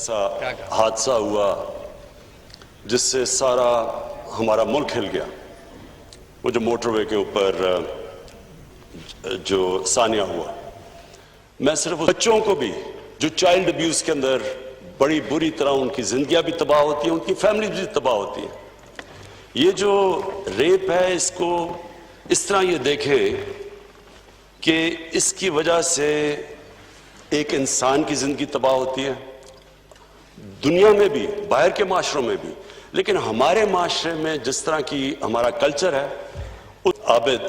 ऐसा हादसा हुआ जिससे सारा हमारा मुल्क हिल गया। वो जो मोटरवे के ऊपर जो सानिया हुआ, मैं सिर्फ बच्चों को भी जो चाइल्ड अब्यूज के अंदर बड़ी बुरी तरह उनकी जिंदगियां भी तबाह होती हैं, उनकी फैमिली भी तबाह होती है। ये जो रेप है, इसको इस तरह ये देखें कि इसकी वजह से एक इंसान की जिंदगी तबाह होती है, दुनिया में भी, बाहर के माशरों में भी। लेकिन हमारे माशरे में जिस तरह की हमारा कल्चर है, उस आबिद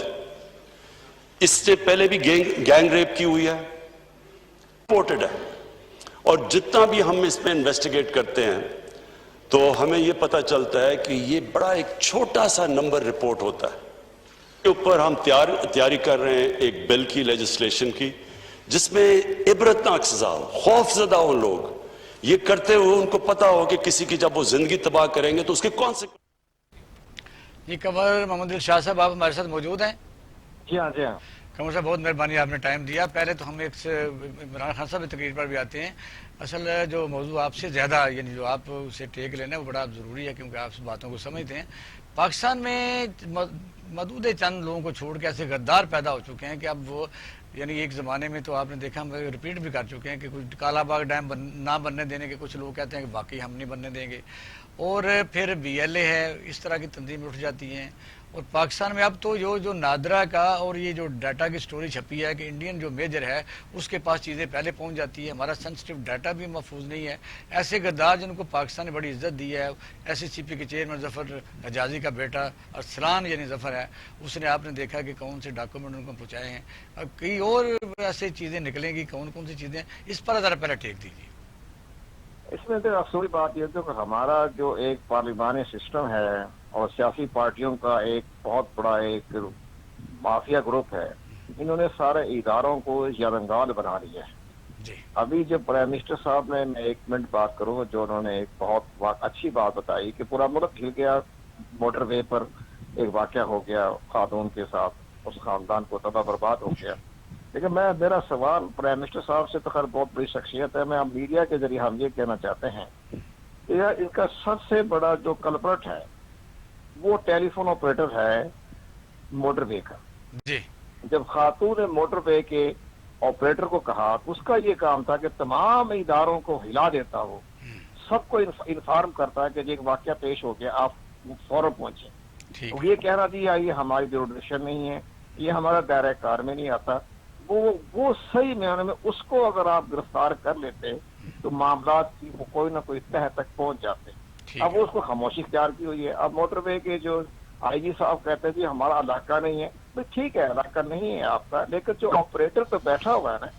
इससे पहले भी गैंग रेप की हुई है, रिपोर्टेड है। और जितना भी हम इसमें इन्वेस्टिगेट करते हैं तो हमें यह पता चलता है कि ये बड़ा एक छोटा सा नंबर रिपोर्ट होता है। के ऊपर हम तैयारी कर रहे हैं एक बिल की, लेजिस्लेशन की, जिसमें इबरतनाक सजा हो, खौफजदा हो लोग, ये करते हुए उनको पता हो कि किसी की जब वो जिंदगी तबाह करेंगे तो उसके कौन से। जी कमर मोहम्मद शाह साहब, आप हमारे साथ मौजूद हैं? जी हाँ जी हाँ। कमर साहब, बहुत मेहरबानी, आपने टाइम दिया। पहले तो हम एक इमरान खान साहब तकरीर पर भी आते हैं। असल जो मौजू आपसे ज़्यादा, यानी जो आप उसे टेक लेना वो बड़ा ज़रूरी है, क्योंकि आप बातों को समझते हैं। पाकिस्तान में मदूद चंद लोगों को छोड़ के ऐसे गद्दार पैदा हो चुके हैं कि अब वो, यानी एक ज़माने में तो आपने देखा, हम रिपीट भी कर चुके हैं कि कुछ काला बाग डैम ना बनने देने के कुछ लोग कहते हैं कि बाकी हम नहीं बनने देंगे, और फिर BLA है, इस तरह की तंजीमें उठ जाती हैं। और पाकिस्तान में अब तो जो नादरा का और ये जो डाटा की स्टोरी छपी है कि इंडियन जो मेजर है उसके पास चीज़ें पहले पहुंच जाती है, हमारा सेंसिटिव डाटा भी महफूज नहीं है। ऐसे गद्दार जिनको पाकिस्तान ने बड़ी इज्जत दी है, SSCP के चेयरमैन जफ़र हजाजी का बेटा अरसलान यानी जफ़र है, उसने, आपने देखा कि कौन से डॉक्यूमेंट उनको पहुँचाए हैं। अब कई और ऐसे चीज़ें निकलेंगी, कौन कौन सी चीज़ें, इस पर ज़रा पहले टेक दीजिए। इसमें तो अफसोस बात यह है कि हमारा जो एक पार्लिमानी सिस्टम है और सियासी पार्टियों का एक बहुत बड़ा एक माफिया ग्रुप है, इन्होंने सारे इदारों को यरंगाल बना लिया है। अभी जब प्राइम मिनिस्टर साहब ने, मैं एक मिनट बात करूं, जो उन्होंने एक बहुत अच्छी बात बताई कि पूरा मुल्क हिल गया, मोटरवे पर एक वाकया हो गया खातून के साथ, उस खानदान को तबाह बर्बाद हो गया। लेकिन मेरा सवाल प्राइम मिनिस्टर साहब से, तो खैर बहुत बड़ी शख्सियत है, मैं मीडिया के जरिए हम ये कहना चाहते हैं कि इनका सबसे बड़ा जो कल्प्रिट है वो टेलीफोन ऑपरेटर है मोटरवे का। जी। जब खातून ने मोटरवे के ऑपरेटर को कहा, उसका ये काम था कि तमाम इदारों को हिला देता, हो सबको इन्फॉर्म करता है कि एक वाकया पेश हो गया, आप फौरन पहुंचे। तो ये कहना दिया ये हमारी जुरिडिक्शन नहीं है, ये हमारा दायरा कार में नहीं आता। वो सही मायने में उसको अगर आप गिरफ्तार कर लेते तो मामला की वो कोई ना कोई तह तक पहुंच जाते। अब वो उसको खामोशी इख्तियार की हुई है। अब मोटरवे के जो IG साहब कहते हैं कि हमारा इलाका नहीं है, तो ठीक है, इलाका नहीं है आपका, लेकिन जो ऑपरेटर तो बैठा हुआ है ना,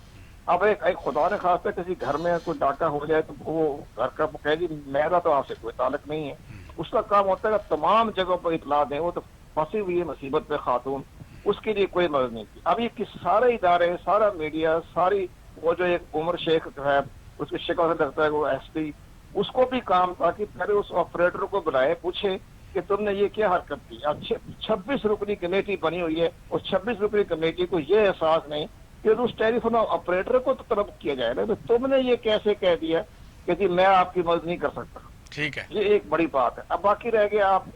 अब एक खुदा ने खास कर किसी घर में कोई डाका हो जाए तो वो घर का कह दी मेरा तो आपसे कोई ताल्लुक नहीं है, उसका काम होता है तमाम जगहों पर इतला दें। वो तो फंसी हुई है मुसीबत पे खातून, उसके लिए कोई मदद नहीं की। अब ये सारे इदारे, सारा मीडिया, सारी वो जो एक उमर शेख है, उसकी शक्ल से लगता है वो SP, उसको भी काम था कि पहले उस ऑपरेटर को बुलाए, पूछे कि तुमने ये क्या हरकत की। अब 26 रुकनी कमेटी बनी हुई है, और 26 रुकनी कमेटी को ये एहसास नहीं कि उस टेलीफोन ऑपरेटर को तो तलब किया जाए ना, तो तुमने ये कैसे कह दिया कि जी मैं आपकी मदद नहीं कर सकता। ठीक है, ये एक बड़ी बात है। अब बाकी रह गया, आप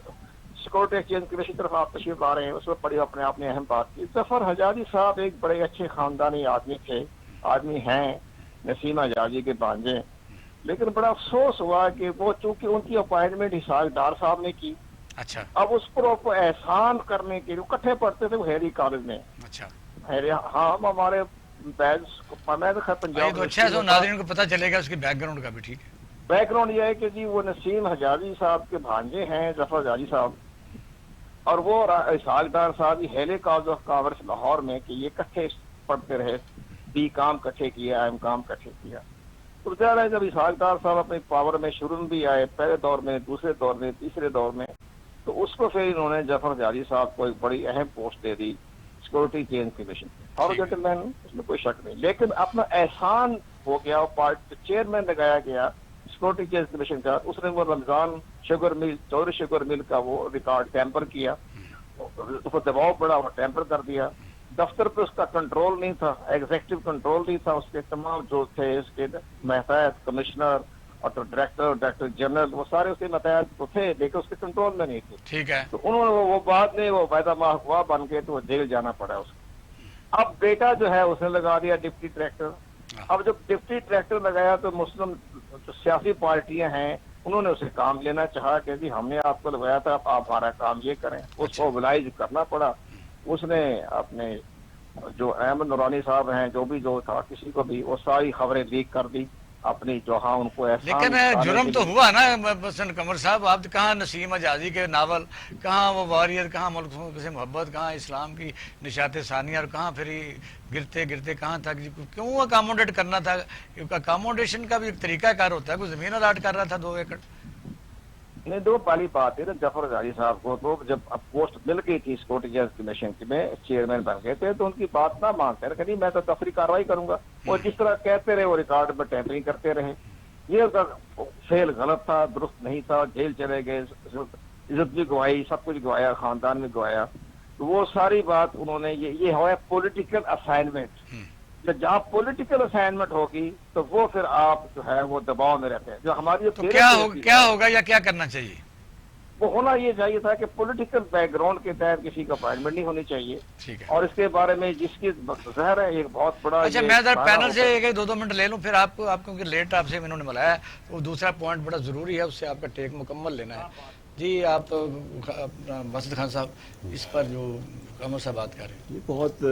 सिक्योरिटी एक्सचेंज की तरफ आप तशरीफ ला रहे हैं, उसमें बड़ी अपने आप ने अहम बात की। जफर हजाजी साहब एक बड़े अच्छे खानदानी आदमी हैं, नसीमा हजाजी के भांजे, लेकिन बड़ा अफसोस हुआ कि वो चूंकि उनकी अपॉइंटमेंट हिसाबदार साहब ने की। अच्छा। अब उस पर आपको एहसान करने के लिए इकट्ठे पढ़ते थे वो हैरी कॉलेज में। अच्छा। हैरी, हाँ, हमारे मैं तो खैर पंजाब, तो अच्छा है, नाज़रीन को पता चलेगा उसके बैकग्राउंड का भी। ठीक है, बैकग्राउंड ये है कि जी वो नसीम हजाजी साहब के भांजे हैं, जफर हजाजी साहब, और वो इसहाकदार साहब हेले कॉलेज ऑफ कॉमर्स लाहौर में, कि ये इकट्ठे पढ़ते रहे, B काम इकट्ठे किया, M काम इकट्ठे किया। तो ज़्यादा है, जब इसहाकदार साहब अपने पावर में शुरू में भी आए, पहले दौर में, दूसरे दौर में, तीसरे दौर में, तो उसको फिर इन्होंने जफर हजाजी साहब को एक बड़ी अहम पोस्ट दे दी, सिक्योरिटी चेंज कमीशन, और जेंटलमैन, उसमें कोई शक नहीं। लेकिन अपना एहसान हो गया, पार्टी चेयरमैन लगाया गया सिक्योरिटी चेंज कमीशन का, उसने वो Ramzan sugar mill, Chaudhry sugar mill का वो रिकॉर्ड टेम्पर किया, उसको दबाव पड़ा, वो टेम्पर कर दिया। दफ्तर पे उसका कंट्रोल नहीं था, एग्जीक्यूटिव कंट्रोल नहीं था, उसके तमाम जो थे इसके महताज कमिश्नर اور ڈائریکٹر جنرل وہ سارے اس کے متحد تو تھے لیکن اس کے کنٹرول میں نہیں تھے. ٹھیک ہے. تو انہوں نے وہ بعد میں وہ ویدا محکمہ بن کے تو وہ جیل جانا پڑا اس کو. اب بیٹا جو ہے اس نے لگا دیا ڈپٹی ڈائریکٹر. اب جب ڈپٹی ڈائریکٹر لگایا تو مسلم جو سیاسی پارٹیاں ہیں انہوں نے اسے کام لینا چاہا کہ جی ہم نے آپ کو لگایا تھا آپ ہمارا کام یہ کریں. اس کو موبلائز کرنا پڑا. اس نے اپنے جو احمد نورانی صاحب ہیں جو تھا کسی کو بھی وہ ساری خبریں لیک کر دی اپنی جو ہاں ان کو احسان لیکن جرم تو ہوا نا مثلا قمر صاحب. آپ کہاں نسیم حجازی کے ناول, کہاں وہ واریر, کہاں ملک سے محبت, کہاں اسلام کی نشات ثانیہ, اور کہاں پھر گرتے گرتے کہاں تک کیوں اکاموڈیٹ کرنا تھا. اکاموڈیشن کا بھی ایک طریقہ کار ہوتا ہے. کوئی زمین الاٹ کر رہا تھا 2 ایکڑ. نہیں دو پہلی بات ہے نا جعفر حجازی صاحب کو تو جب اب پوسٹ مل گئی تھی سیکورٹی جرنلسٹ کمیشن میں چیئرمین بن گئے تھے تو ان کی بات نہ مانتے رہے کہ نہیں میں تو تفریح کارروائی کروں گا. وہ جس طرح کہتے رہے وہ ریکارڈ میں ٹیمپرنگ کرتے رہے. یہ فیل غلط تھا, درست نہیں تھا, جیل چلے گئے, عزت بھی گوائی, سب کچھ گوایا, خاندان بھی گوایا. تو وہ ساری بات انہوں نے یہ ہوا پولیٹیکل اسائنمنٹ. جہاں پولیٹیکل اسائنمنٹ ہوگی تو وہ پھر آپ جو ہے وہ دباؤ میں رہتے ہیں. جو ہماری کیا ہوگا یا کیا کرنا چاہیے؟ وہ ہونا یہ چاہیے تھا کہ پولیٹیکل بیک گراؤنڈ کے تحت کسی کا اپائنٹمنٹ نہیں ہونی چاہیے. اور اس کے بارے میں جس کی ظاہر ہے ایک بہت بڑا. اچھا میں ذرا پینل سے 1-2 منٹ لے لوں پھر آپ کو کیونکہ لیٹ آپ سے انہوں نے ملایا ہے وہ دوسرا پوائنٹ بڑا ضروری ہے, اس سے آپ کا ٹیک مکمل لینا ہے. جی آپ مسعود خان صاحب اس پر جو قمر صاحب بات کر رہے ہیں. یہ بہت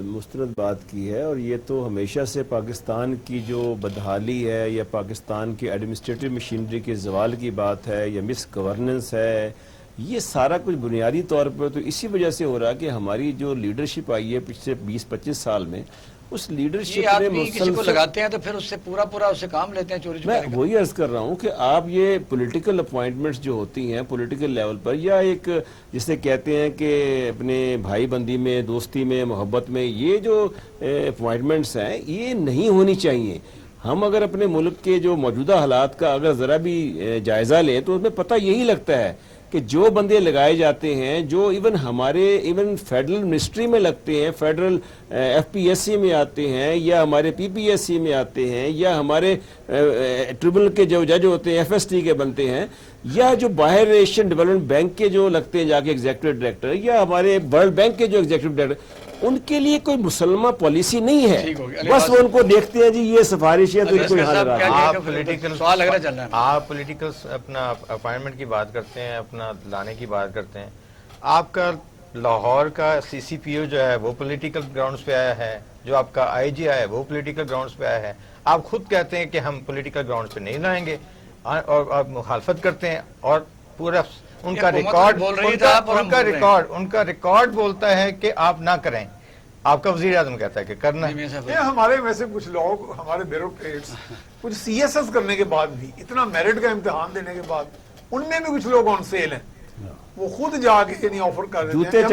مستند بات کی ہے اور یہ تو ہمیشہ سے پاکستان کی جو بدحالی ہے یا پاکستان کی ایڈمنسٹریٹو مشینری کے زوال کی بات ہے یا مس گورننس ہے, یہ سارا کچھ بنیادی طور پر تو اسی وجہ سے ہو رہا کہ ہماری جو لیڈرشپ آئی ہے پچھلے 20-25 سال میں اس لیڈرشپ آپ بھی کسی کو لگاتے ہیں تو پھر اس سے پورا اس سے کام لیتے ہیں چوری میں وہی عرض کر رہا ہوں کہ آپ یہ پولیٹیکل اپوائنٹمنٹس جو ہوتی ہیں پولیٹیکل لیول پر یا ایک جسے کہتے ہیں کہ اپنے بھائی بندی میں, دوستی میں, محبت میں, یہ جو اپوائنٹمنٹس ہیں یہ نہیں ہونی چاہیے. ہم اگر اپنے ملک کے جو موجودہ حالات کا اگر ذرا بھی جائزہ لیں تو اس میں پتہ یہی لگتا ہے کہ جو بندے لگائے جاتے ہیں جو ایون فیڈرل منسٹری میں لگتے ہیں, federal F P S C میں آتے ہیں یا ہمارے پی پی ایس سی میں آتے ہیں یا ہمارے ٹریبونل کے جو جج ہوتے ہیں ایف ایس ٹی کے بنتے ہیں یا جو باہر ایشین ڈیولپمنٹ بینک کے جو لگتے ہیں جا کے ایگزیکٹو ڈائریکٹر یا ہمارے ورلڈ بینک کے جو ایگزیکٹو ڈائریکٹر, ان کے لیے کوئی مسلمہ پالیسی نہیں ہے. بس وہ ان کو دیکھتے ہیں جی یہ سفارش ہے تو ان کو یہاں لگا. آپ پولیٹیکل اپنا اپائنٹمنٹ کی بات کرتے ہیں, اپنا لانے کی بات کرتے ہیں. آپ کا لاہور کا سی سی پی او جو ہے وہ پولیٹیکل گراؤنڈز پہ آیا ہے, جو آپ کا آئی جی آیا ہے وہ پولیٹیکل گراؤنڈز پہ آیا ہے. آپ خود کہتے ہیں کہ ہم پولیٹیکل گراؤنڈز پہ نہیں لائیں گے اور آپ مخالفت کرتے ہیں اور پورا ان کا ریکارڈ بولتا ہے کہ آپ نہ کریں. آپ کا وزیر اعظم کہتا ہے کہ کرنا ہے. ہمارے میں سے کچھ لوگ ہمارے بیوروکریٹس کچھ سی ایس ایس کرنے کے بعد بھی اتنا میرٹ کا امتحان دینے کے بعد ان میں بھی کچھ لوگ آن سیل ہیں. وہ خود جا کے یعنی آفر کر دیتے ہیں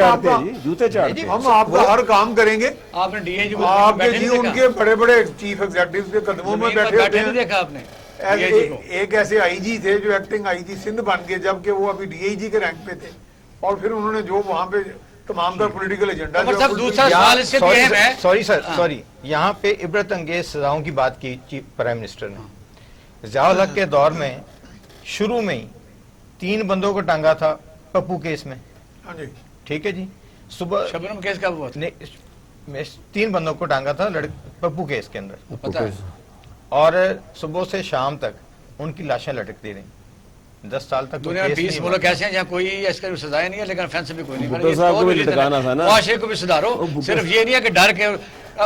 جوتے چاڑتے ہیں ہم آپ کا ہر کام کریں گے. آپ کے جی ان کے بڑے بڑے چیف ایگزیکٹو کے قدموں میں بیٹھے ہوتے ہیں. ایک ایسے آئی جی تھے جو ایکٹنگ آئی جی سندھ بن گئے جبکہ وہ ابھی ڈی آئی جی کے رینک پہ تھے اور پھر انہوں نے جو وہاں پہ تمام تر پولیٹیکل ایجنڈا سوری یہاں پہ عبرت انگیز سزاؤں کی بات کی پرائم منسٹر نے. ضیاء الحق کے دور میں شروع میں ہی 3 بندوں کو ٹانگا تھا پپو کیس میں. ٹھیک ہے جی, صبح شبنم کیس کا ہوا تھا 3 بندوں کو ٹانگا تھا پپو کیس کے اندر اور صبح سے شام تک ان کی لاشیں لٹکتی رہیں. 10 سال تک دنیا میں 20 ملک ایسے ہیں جہاں کوئی اس کا سزائیں نہیں ہے لیکن فینس بھی کوئی نہیں. معاشرے کو بھی سدھارو, صرف یہ نہیں ہے کہ ڈر کے.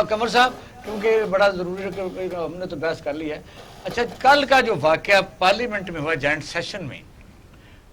قمر صاحب کیونکہ بڑا ضروری ہے, ہم نے تو بحث کر لی ہے. اچھا کل کا جو واقعہ پارلیمنٹ میں ہوا جوائنٹ سیشن میں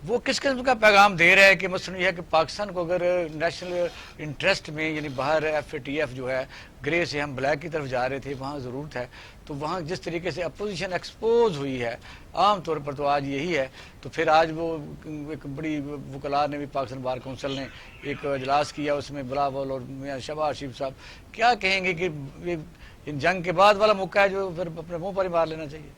وہ کس قسم کا پیغام دے رہا ہے کہ مثلا یہ ہے کہ پاکستان کو اگر نیشنل انٹرسٹ میں یعنی باہر ایف اے ٹی ایف جو ہے گرے سے ہم بلیک کی طرف جا رہے تھے وہاں ضرورت ہے تو وہاں جس طریقے سے اپوزیشن ایکسپوز ہوئی ہے عام طور پر تو آج یہی ہے. تو پھر آج وہ ایک بڑی وکلاء نے بھی پاکستان بار کونسل نے ایک اجلاس کیا, اس میں بلاول اور میاں شہباز شریف صاحب کیا کہیں گے کہ یہ جنگ کے بعد والا موقع ہے جو پھر اپنے منہ پر ہی مار لینا چاہیے.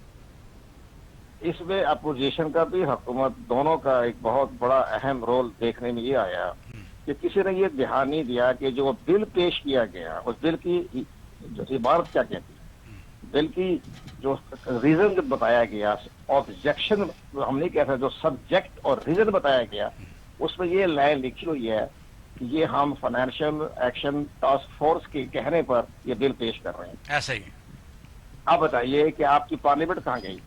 اس میں اپوزیشن کا بھی حکومت دونوں کا ایک بہت بڑا اہم رول دیکھنے میں یہ آیا کہ کسی نے یہ دھیان نہیں دیا کہ جو بل پیش کیا گیا اس بل کی عبارت کیا کہتی. बिल की जो रीजन जब बताया गया, ऑब्जेक्शन हम नहीं कहते, जो सब्जेक्ट और रीजन बताया गया, उसमें ये लाइन लिखी हुई है कि ये हम फाइनेंशियल एक्शन टास्क फोर्स के कहने पर ये बिल पेश कर रहे हैं। ऐसा ही आप बताइए कि आपकी पार्लियामेंट कहाँ गई?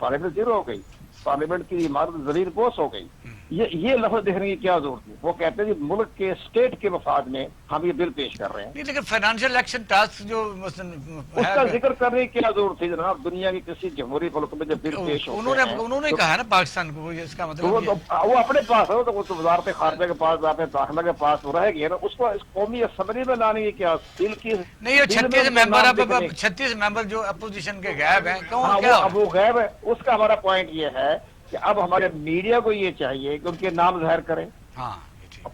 पार्लियामेंट जीरो हो गई, पार्लियामेंट की इमारत जमीन पोस हो गई। ये लफ्ज देखने की क्या जरूरत थी? वो कहते हैं कि मुल्क के स्टेट के मफाद में हम ये बिल पेश कर रहे हैं। नहीं, लेकिन फाइनेंशियल एक्शन टास्क जो उसका जिक्र करने की क्या जरूरत थी जनाब? दुनिया की किसी जमहूरी मुल्क में जब बिल पेश होते हैं, उन्होंने कहा है ना पाकिस्तान को, इसका तो मतलब वो अपने पास है, तो वो तो वजारत खारजा के पास, वजारत दाखिला के पास वो रह गया ना, उसको इस कौमी असम्बली में लाने की क्या बिल की? नहीं, ये 36 मेंबर, अब 36 मेंबर जो अपोजिशन के गायब हैं, हाँ, क्या अब वो गायब है। उसका हमारा पॉइंट ये है कि अब हमारे मीडिया को ये चाहिए कि उनके नाम जाहिर करें। हाँ,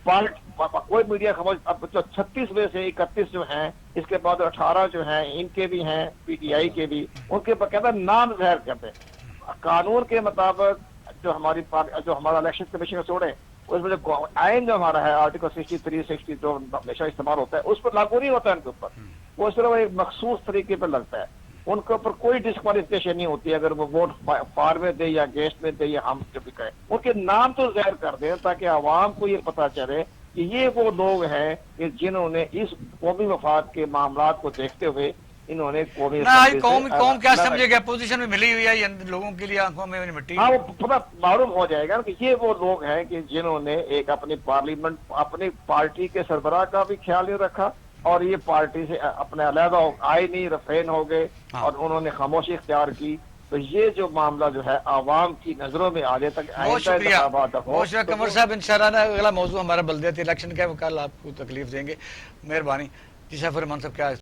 कोई मीडिया खबर, अब जो 36 में से 31 जो हैं, इसके बाद 18 जो हैं, इनके भी हैं, पीटीआई के भी, उनके बकायदा नाम जाहिर करते हैं। कानून के मुताबिक जो हमारा इलेक्शन कमीशन छोड़े, उसमें जो आइन जो हमारा है आर्टिकल 63, 60 जो हमेशा इस्तेमाल होता है, उस पर लागू नहीं होता है उनके ऊपर। वो सिर्फ एक मखसूस तरीके पर लगता है। उनके ऊपर कोई डिस्क्वालिफिकेशन नहीं होती अगर वो वोट फार में दे या गेस्ट में दे या हम जो भी कहें। उनके नाम तो जाहिर कर दें ताकि आवाम को ये पता चले कि ये वो लोग हैं कि जिन्होंने इस कौमी मफाद के मामला को देखते हुए इन्होंने कौमी कौम क्या समझेगा? पोजीशन में मिली हुई है लोगों के लिए, आंखों में मिट्टी। हाँ, वो पता मालूम हो जाएगा कि ये वो लोग हैं कि जिन्होंने एक अपनी पार्लियामेंट, अपनी पार्टी के सरबराह का भी ख्याल नहीं रखा और ये पार्टी से अपने अलहदा आए नहीं, रफेन हो गए और उन्होंने खामोशी इख्तियार की। तो ये जो मामला जो है आवाम की नजरों में आ जाए तक बहुत शुक्रिया कमर साहब। इंशाअल्लाह अगला मौजूद हमारा बल्दियाती इलेक्शन का है, वो कल आपको तकलीफ देंगे। मेहरबानी जी। सफर मन साहब क्या